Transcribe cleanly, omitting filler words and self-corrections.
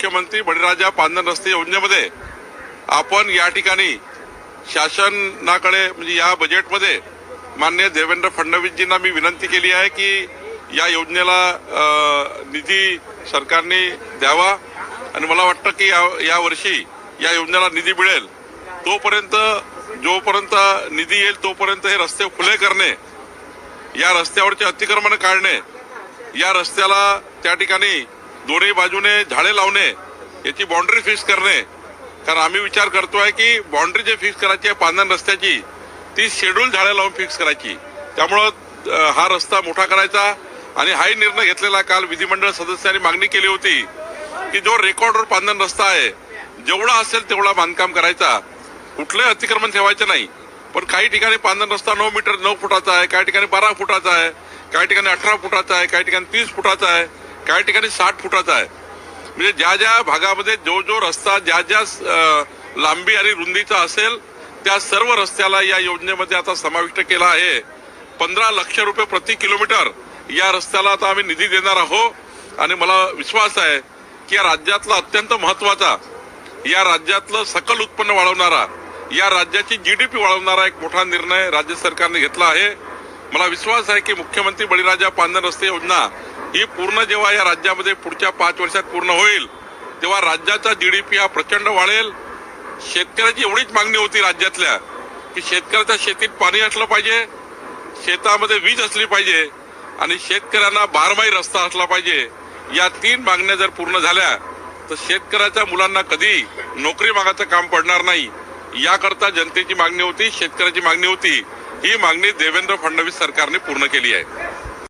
मुख्यमंत्री बळीराजा पांदन रस्ते योजनेमध्ये आपण या ठिकाणी शासनाकडे म्हणजे या बजेटमध्ये माननीय देवेंद्र फडणवीसजींना मी विनंती केली आहे की या योजनेला निधी सरकारने द्यावा आणि मला वाटतं की या वर्षी या योजनेला निधी मिळेल. जोपर्यंत निधी येईल तोपर्यंत हे रस्ते खुले करणे, या रस्त्यावरचे अतिक्रमण काढणे, या रस्त्याला त्या ठिकाणी दोन्ही बाजूने झाडे लावणे, याची बाउंड्री फिक्स करणे. कारण आम्ही विचार करतोय की बाउंड्री जे फिक्स करायची आहे पांदन रस्त्याची ती शेड्यूल झाडे लावून फिक्स करायची. त्यामुळं हा रस्ता मोठा करायचा आणि हाही निर्णय घेतलेला काल विधिमंडळ सदस्यांनी मागणी केली होती की जो रेकॉर्डवर पांदन रस्ता आहे जेवढा असेल तेवढा बांधकाम करायचा, कुठलंही अतिक्रमण ठेवायचं नाही. पण काही ठिकाणी पांदन रस्ता 9 फुटाचा आहे, काही ठिकाणी 12 फुटाचा आहे, काही ठिकाणी 18 फुटाचा आहे, काही ठिकाणी 30 फुटाचा आहे, काही ठिकाणी 60 फुटाचा आहे. म्हणजे ज्या ज्या भागामध्ये जो रस्ता ज्या लांबी आणि रुंदीचा असेल त्या सर्व रस्त्याला या योजनेमध्ये आता समाविष्ट केला आहे. 15 लाख रुपये प्रति किलोमीटर या रस्त्याला आता आम्ही निधी देणार आहोत आणि मला विश्वास आहे की या राज्यातला अत्यंत महत्वाचा, या राज्यातलं सकल उत्पन्न वाढवणारा, या राज्याची जीडीपी वाढवणारा एक मोठा निर्णय राज्य सरकारने घेतला आहे. मला विश्वास आहे की मुख्यमंत्री बळीराजा पांदन रस्ते योजना ही पूर्ण जेव्हा या राज्यामध्ये पुढच्या 5 वर्षात पूर्ण होईल तेव्हा राज्याचा जीडीपी हा प्रचंड वाढेल. शेतकऱ्याची एवढीच मागणी होती राज्यातल्या की शेतकऱ्याच्या शेतीत पाणी असलं पाहिजे, शेतामध्ये वीज असली पाहिजे आणि शेतकऱ्यांना 12माही रस्ता असला पाहिजे. या 3 मागण्या जर पूर्ण झाल्या तर शेतकऱ्याच्या मुलांना कधी नोकरी मागायचं काम पडणार नाही. याकरता जनतेची मागणी होती, शेतकऱ्याची मागणी होती. ही मागणी देवेंद्र फडणवीस सरकारने पूर्ण केली आहे.